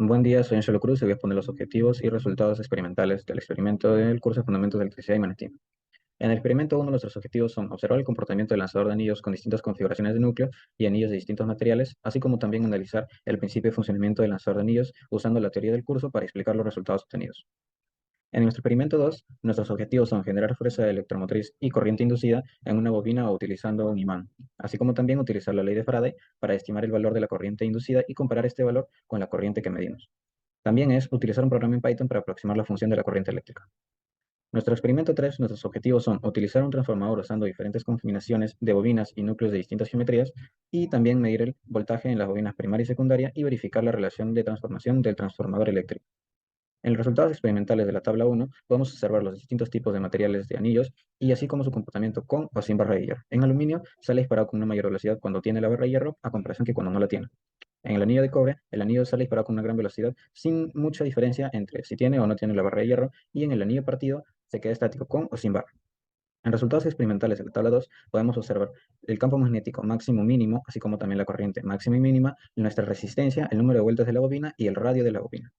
Buen día, soy Angelo Cruz y voy a exponer los objetivos y resultados experimentales del experimento del curso de Fundamentos de Electricidad y Magnetismo. En el experimento 1, nuestros objetivos son observar el comportamiento del lanzador de anillos con distintas configuraciones de núcleo y anillos de distintos materiales, así como también analizar el principio de funcionamiento del lanzador de anillos usando la teoría del curso para explicar los resultados obtenidos. En nuestro experimento 2, nuestros objetivos son generar fuerza electromotriz y corriente inducida en una bobina o utilizando un imán, así como también utilizar la ley de Faraday para estimar el valor de la corriente inducida y comparar este valor con la corriente que medimos. También es utilizar un programa en Python para aproximar la función de la corriente eléctrica. Nuestro experimento 3, nuestros objetivos son utilizar un transformador usando diferentes combinaciones de bobinas y núcleos de distintas geometrías y también medir el voltaje en las bobinas primaria y secundaria y verificar la relación de transformación del transformador eléctrico. En los resultados experimentales de la tabla 1, podemos observar los distintos tipos de materiales de anillos y así como su comportamiento con o sin barra de hierro. En aluminio sale disparado con una mayor velocidad cuando tiene la barra de hierro a comparación que cuando no la tiene. En el anillo de cobre, el anillo sale disparado con una gran velocidad, sin mucha diferencia entre si tiene o no tiene la barra de hierro, y en el anillo partido se queda estático con o sin barra. En resultados experimentales de la tabla 2, podemos observar el campo magnético máximo mínimo, así como también la corriente máxima y mínima, nuestra resistencia, el número de vueltas de la bobina y el radio de la bobina.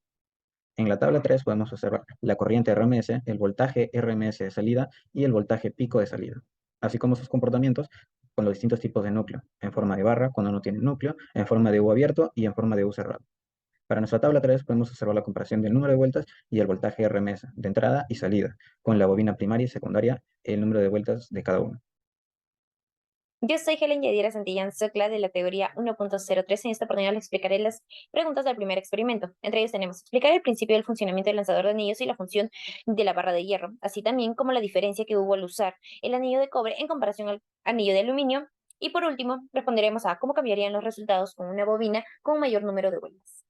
En la tabla 3 podemos observar la corriente RMS, el voltaje RMS de salida y el voltaje pico de salida, así como sus comportamientos con los distintos tipos de núcleo, en forma de barra cuando no tiene núcleo, en forma de U abierto y en forma de U cerrado. Para nuestra tabla 3 podemos observar la comparación del número de vueltas y el voltaje RMS de entrada y salida, con la bobina primaria y secundaria, el número de vueltas de cada uno. Yo soy Helen Yadira Santillán Socla de la teoría 1.03. En esta oportunidad les explicaré las preguntas del primer experimento. Entre ellos tenemos explicar el principio del funcionamiento del lanzador de anillos y la función de la barra de hierro, así también como la diferencia que hubo al usar el anillo de cobre en comparación al anillo de aluminio. Y por último, responderemos a cómo cambiarían los resultados con una bobina con un mayor número de vueltas.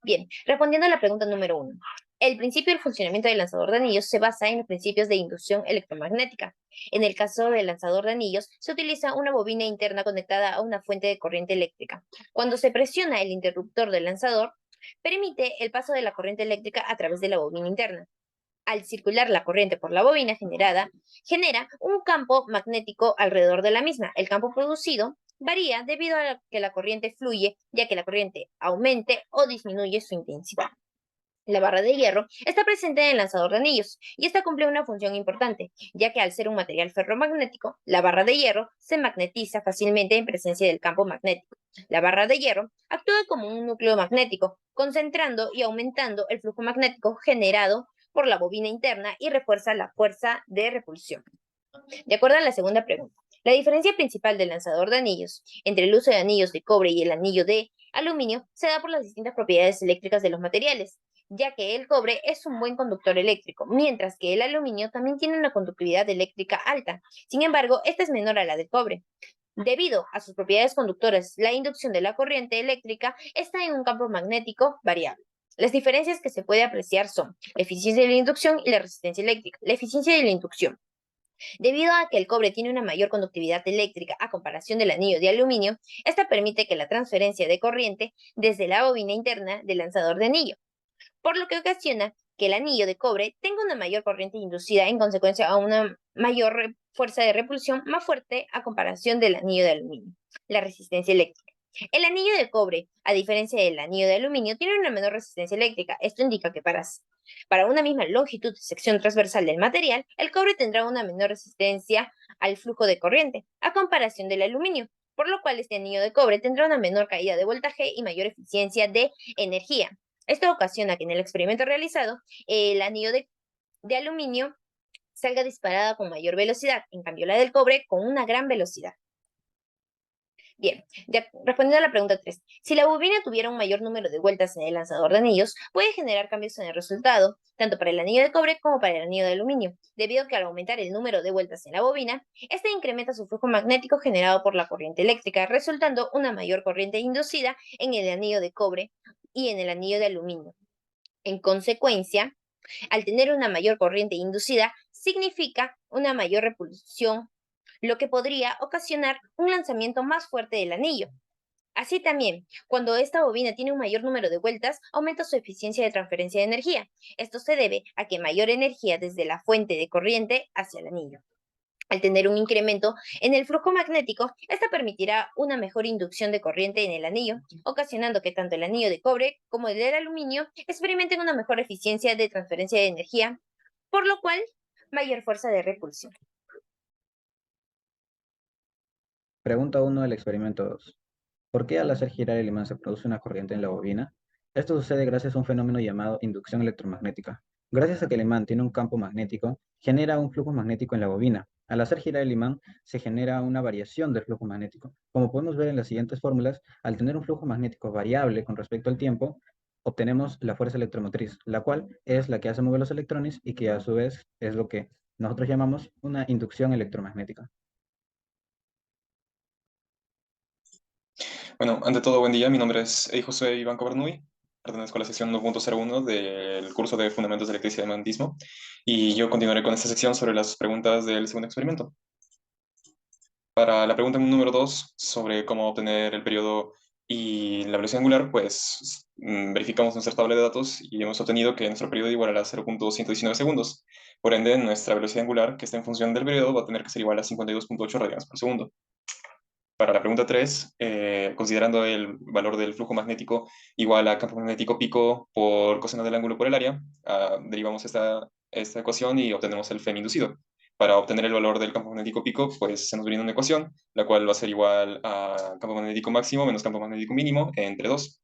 Bien, respondiendo a la pregunta número 1. El principio del funcionamiento del lanzador de anillos se basa en los principios de inducción electromagnética. En el caso del lanzador de anillos, se utiliza una bobina interna conectada a una fuente de corriente eléctrica. Cuando se presiona el interruptor del lanzador, permite el paso de la corriente eléctrica a través de la bobina interna. Al circular la corriente por la bobina genera un campo magnético alrededor de la misma. El campo producido varía debido a que la corriente fluye, ya que la corriente aumente o disminuye su intensidad. La barra de hierro está presente en el lanzador de anillos y esta cumple una función importante, ya que al ser un material ferromagnético, la barra de hierro se magnetiza fácilmente en presencia del campo magnético. La barra de hierro actúa como un núcleo magnético, concentrando y aumentando el flujo magnético generado por la bobina interna y refuerza la fuerza de repulsión. De acuerdo a la segunda pregunta, la diferencia principal del lanzador de anillos entre el uso de anillos de cobre y el anillo de aluminio se da por las distintas propiedades eléctricas de los materiales, ya que el cobre es un buen conductor eléctrico, mientras que el aluminio también tiene una conductividad eléctrica alta. Sin embargo, esta es menor a la del cobre. Debido a sus propiedades conductoras, la inducción de la corriente eléctrica está en un campo magnético variable. Las diferencias que se puede apreciar son la eficiencia de la inducción y la resistencia eléctrica. La eficiencia de la inducción. Debido a que el cobre tiene una mayor conductividad eléctrica a comparación del anillo de aluminio, esta permite que la transferencia de corriente desde la bobina interna del lanzador de anillo, por lo que ocasiona que el anillo de cobre tenga una mayor corriente inducida en consecuencia a una mayor fuerza de repulsión más fuerte a comparación del anillo de aluminio. La resistencia eléctrica. El anillo de cobre, a diferencia del anillo de aluminio, tiene una menor resistencia eléctrica. Esto indica que para una misma longitud de sección transversal del material, el cobre tendrá una menor resistencia al flujo de corriente, a comparación del aluminio, por lo cual este anillo de cobre tendrá una menor caída de voltaje y mayor eficiencia de energía. Esto ocasiona que en el experimento realizado, el anillo de aluminio salga disparada con mayor velocidad, en cambio la del cobre con una gran velocidad. Bien, respondiendo a la pregunta 3. Si la bobina tuviera un mayor número de vueltas en el lanzador de anillos, puede generar cambios en el resultado, tanto para el anillo de cobre como para el anillo de aluminio, debido a que al aumentar el número de vueltas en la bobina, este incrementa su flujo magnético generado por la corriente eléctrica, resultando una mayor corriente inducida en el anillo de cobre y en el anillo de aluminio. En consecuencia, al tener una mayor corriente inducida, significa una mayor repulsión, lo que podría ocasionar un lanzamiento más fuerte del anillo. Así también, cuando esta bobina tiene un mayor número de vueltas, aumenta su eficiencia de transferencia de energía. Esto se debe a que mayor energía desde la fuente de corriente hacia el anillo. Al tener un incremento en el flujo magnético, esta permitirá una mejor inducción de corriente en el anillo, ocasionando que tanto el anillo de cobre como el del aluminio experimenten una mejor eficiencia de transferencia de energía, por lo cual mayor fuerza de repulsión. Pregunta 1 del experimento 2. ¿Por qué al hacer girar el imán se produce una corriente en la bobina? Esto sucede gracias a un fenómeno llamado inducción electromagnética. Gracias a que el imán tiene un campo magnético, genera un flujo magnético en la bobina. Al hacer girar el imán, se genera una variación del flujo magnético. Como podemos ver en las siguientes fórmulas, al tener un flujo magnético variable con respecto al tiempo, obtenemos la fuerza electromotriz, la cual es la que hace mover los electrones y que a su vez es lo que nosotros llamamos una inducción electromagnética. Bueno, ante todo, buen día. Mi nombre es José Iván Cobernuy. Pertenezco a la sección 1.01 del curso de Fundamentos de Electricidad y Magnetismo. Y yo continuaré con esta sección sobre las preguntas del segundo experimento. Para la pregunta número 2 sobre cómo obtener el periodo y la velocidad angular, pues verificamos nuestra tabla de datos y hemos obtenido que nuestro periodo igual a 0.119 segundos. Por ende, nuestra velocidad angular, que está en función del periodo, va a tener que ser igual a 52.8 radianes por segundo. Para la pregunta 3, considerando el valor del flujo magnético igual a campo magnético pico por coseno del ángulo por el área, derivamos esta ecuación y obtenemos el FEM inducido. Para obtener el valor del campo magnético pico, pues se nos brinda una ecuación, la cual va a ser igual a campo magnético máximo menos campo magnético mínimo entre 2.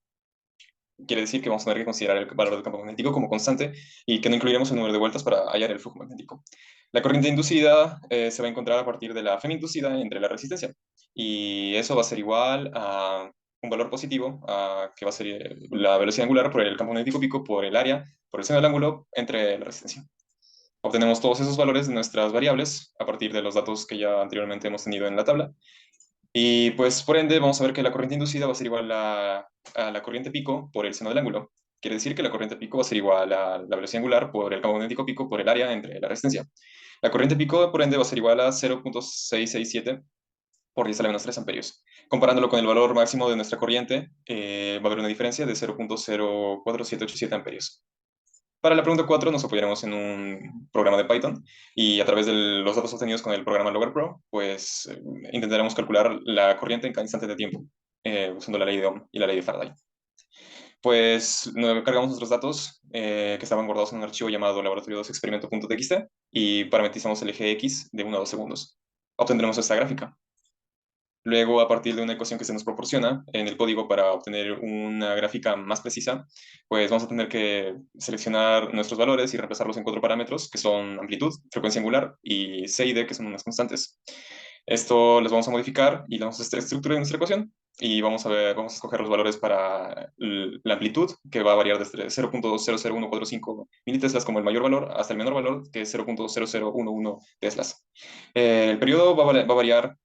Quiere decir que vamos a tener que considerar el valor del campo magnético como constante y que no incluiremos el número de vueltas para hallar el flujo magnético. La corriente inducida se va a encontrar a partir de la FEM inducida entre la resistencia. Y eso va a ser igual a un valor positivo, que va a ser la velocidad angular por el campo magnético pico, por el área, por el seno del ángulo entre la resistencia. Obtenemos todos esos valores de nuestras variables a partir de los datos que ya anteriormente hemos tenido en la tabla. Y pues por ende vamos a ver que la corriente inducida va a ser igual a la corriente pico por el seno del ángulo. Quiere decir que la corriente pico va a ser igual a la velocidad angular por el campo magnético pico por el área entre la resistencia. La corriente pico, por ende, va a ser igual a 0.667 por 10 a la menos 3 amperios. Comparándolo con el valor máximo de nuestra corriente, va a haber una diferencia de 0.04787 amperios. Para la pregunta 4 nos apoyaremos en un programa de Python y a través de los datos obtenidos con el programa Logger Pro, pues intentaremos calcular la corriente en cada instante de tiempo, usando la ley de Ohm y la ley de Faraday. Pues cargamos nuestros datos que estaban guardados en un archivo llamado laboratorio2experimento.txt y parametrizamos el eje X de 1 a 2 segundos. Obtendremos esta gráfica. Luego, a partir de una ecuación que se nos proporciona en el código para obtener una gráfica más precisa, pues vamos a tener que seleccionar nuestros valores y reemplazarlos en 4 parámetros, que son amplitud, frecuencia angular y C y D, que son unas constantes. Esto los vamos a modificar y le vamos a hacer estructura de nuestra ecuación y vamos a escoger los valores para la amplitud, que va a variar desde 0.00145 militeslas como el mayor valor hasta el menor valor, que es 0.0011 teslas. El periodo va a variar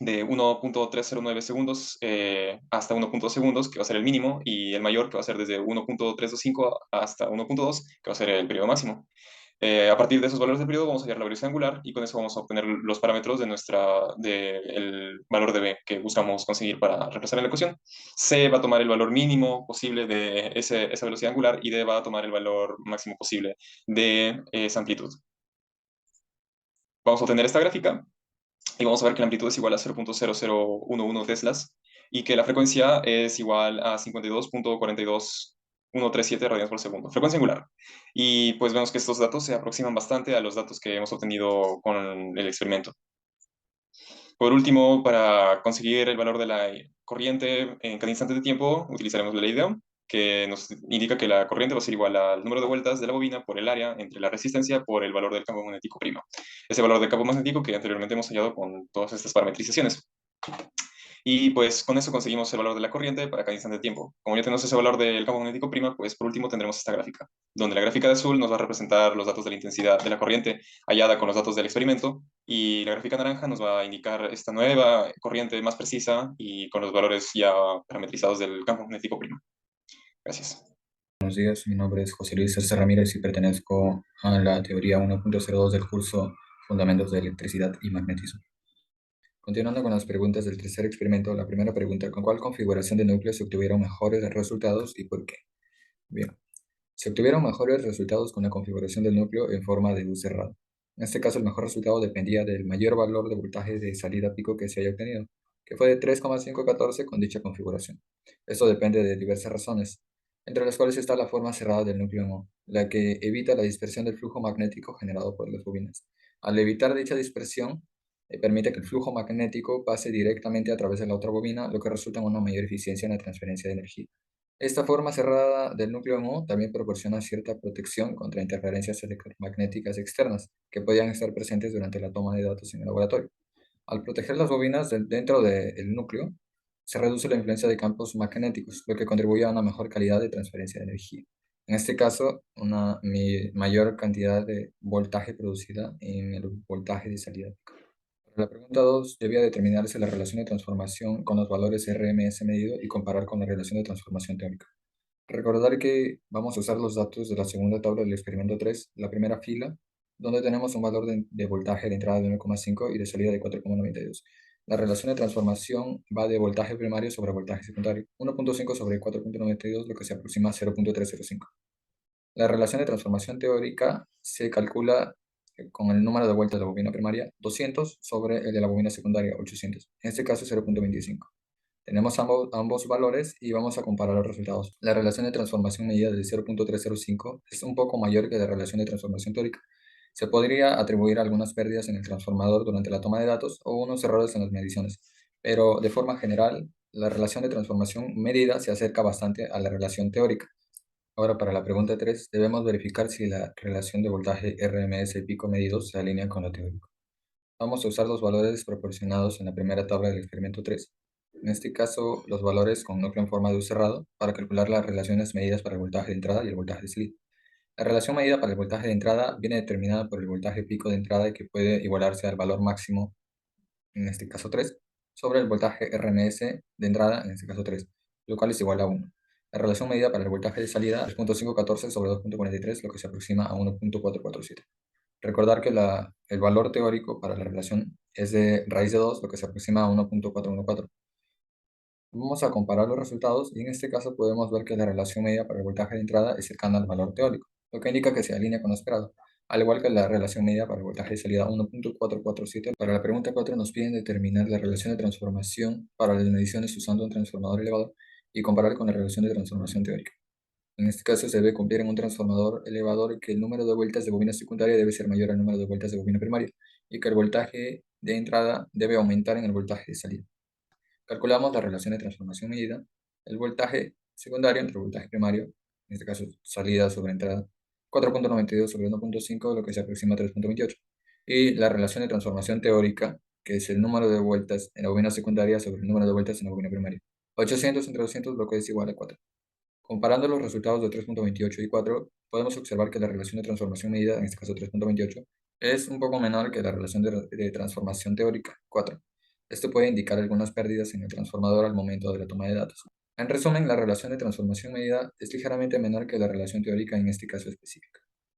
de 1.309 segundos hasta 1.2 segundos, que va a ser el mínimo, y el mayor, que va a ser desde 1.325 hasta 1.2, que va a ser el periodo máximo. A partir de esos valores del periodo vamos a hallar la velocidad angular y con eso vamos a obtener los parámetros del valor de B que buscamos conseguir para reemplazar en la ecuación. C va a tomar el valor mínimo posible de esa velocidad angular y D va a tomar el valor máximo posible de esa amplitud. Vamos a obtener esta gráfica y vamos a ver que la amplitud es igual a 0.0011 teslas y que la frecuencia es igual a 52.42137 radianes por segundo, frecuencia angular. Y pues vemos que estos datos se aproximan bastante a los datos que hemos obtenido con el experimento. Por último, para conseguir el valor de la corriente en cada instante de tiempo, utilizaremos la ley de Ohm, que nos indica que la corriente va a ser igual al número de vueltas de la bobina por el área entre la resistencia por el valor del campo magnético primo. Ese valor del campo magnético que anteriormente hemos hallado con todas estas parametrizaciones. Y pues con eso conseguimos el valor de la corriente para cada instante de tiempo. Como ya tenemos ese valor del campo magnético prima, pues por último tendremos esta gráfica, donde la gráfica de azul nos va a representar los datos de la intensidad de la corriente hallada con los datos del experimento, y la gráfica naranja nos va a indicar esta nueva corriente más precisa y con los valores ya parametrizados del campo magnético prima. Gracias. Buenos días, mi nombre es José Luis César Ramírez y pertenezco a la teoría 1.02 del curso Fundamentos de Electricidad y Magnetismo. Continuando con las preguntas del tercer experimento, la primera pregunta: ¿con cuál configuración de núcleo se obtuvieron mejores resultados y por qué? Bien, se obtuvieron mejores resultados con la configuración del núcleo en forma de luz cerrada. En este caso, el mejor resultado dependía del mayor valor de voltaje de salida pico que se haya obtenido, que fue de 3,514 con dicha configuración. Esto depende de diversas razones, entre las cuales está la forma cerrada del núcleo MO, la que evita la dispersión del flujo magnético generado por las bobinas. Al evitar dicha dispersión, permite que el flujo magnético pase directamente a través de la otra bobina, lo que resulta en una mayor eficiencia en la transferencia de energía. Esta forma cerrada del núcleo MO también proporciona cierta protección contra interferencias electromagnéticas externas que podían estar presentes durante la toma de datos en el laboratorio. Al proteger las bobinas dentro del núcleo, se reduce la influencia de campos magnéticos, lo que contribuye a una mejor calidad de transferencia de energía. En este caso, una mayor cantidad de voltaje producida en el voltaje de salida. Para la pregunta 2, debía determinarse la relación de transformación con los valores RMS medido y comparar con la relación de transformación teórica. Recordar que vamos a usar los datos de la segunda tabla del experimento 3, la primera fila, donde tenemos un valor de voltaje de entrada de 1,5 y de salida de 4,92. La relación de transformación va de voltaje primario sobre voltaje secundario, 1,5 sobre 4,92, lo que se aproxima a 0,305. La relación de transformación teórica se calcula con el número de vueltas de la bobina primaria, 200, sobre el de la bobina secundaria, 800. En este caso, 0,25. Tenemos ambos valores y vamos a comparar los resultados. La relación de transformación medida de 0,305 es un poco mayor que la relación de transformación teórica. Se podría atribuir algunas pérdidas en el transformador durante la toma de datos o unos errores en las mediciones, pero de forma general, la relación de transformación medida se acerca bastante a la relación teórica. Ahora, para la pregunta 3, debemos verificar si la relación de voltaje RMS pico medido se alinea con lo teórico. Vamos a usar los valores proporcionados en la primera tabla del experimento 3. En este caso, los valores con núcleo en forma de U cerrado para calcular las relaciones medidas para el voltaje de entrada y el voltaje de salida. La relación medida para el voltaje de entrada viene determinada por el voltaje pico de entrada que puede igualarse al valor máximo, en este caso 3, sobre el voltaje RMS de entrada, en este caso 3, lo cual es igual a 1. La relación medida para el voltaje de salida es 0,514 sobre 2,43, lo que se aproxima a 1,447. Recordar que el valor teórico para la relación es de raíz de 2, lo que se aproxima a 1,414. Vamos a comparar los resultados y en este caso podemos ver que la relación media para el voltaje de entrada es cercana al valor teórico, lo que indica que se alinea con lo esperado, al igual que la relación media para el voltaje de salida 1,447. Para la pregunta 4 nos piden determinar la relación de transformación para las mediciones usando un transformador elevador y comparar con la relación de transformación teórica. En este caso se debe cumplir en un transformador elevador que el número de vueltas de bobina secundaria debe ser mayor al número de vueltas de bobina primaria y que el voltaje de entrada debe aumentar en el voltaje de salida. Calculamos la relación de transformación medida, el voltaje secundario entre el voltaje primario, en este caso salida sobre entrada, 4,92 sobre 1,5, lo que se aproxima a 3,28, y la relación de transformación teórica, que es el número de vueltas en la bobina secundaria sobre el número de vueltas en la bobina primaria, 800 entre 200, lo que es igual a 4. Comparando los resultados de 3,28 y 4, podemos observar que la relación de transformación medida, en este caso 3,28, es un poco menor que la relación de transformación teórica, 4. Esto puede indicar algunas pérdidas en el transformador al momento de la toma de datos. En resumen, la relación de transformación medida es ligeramente menor que la relación teórica en este caso específico.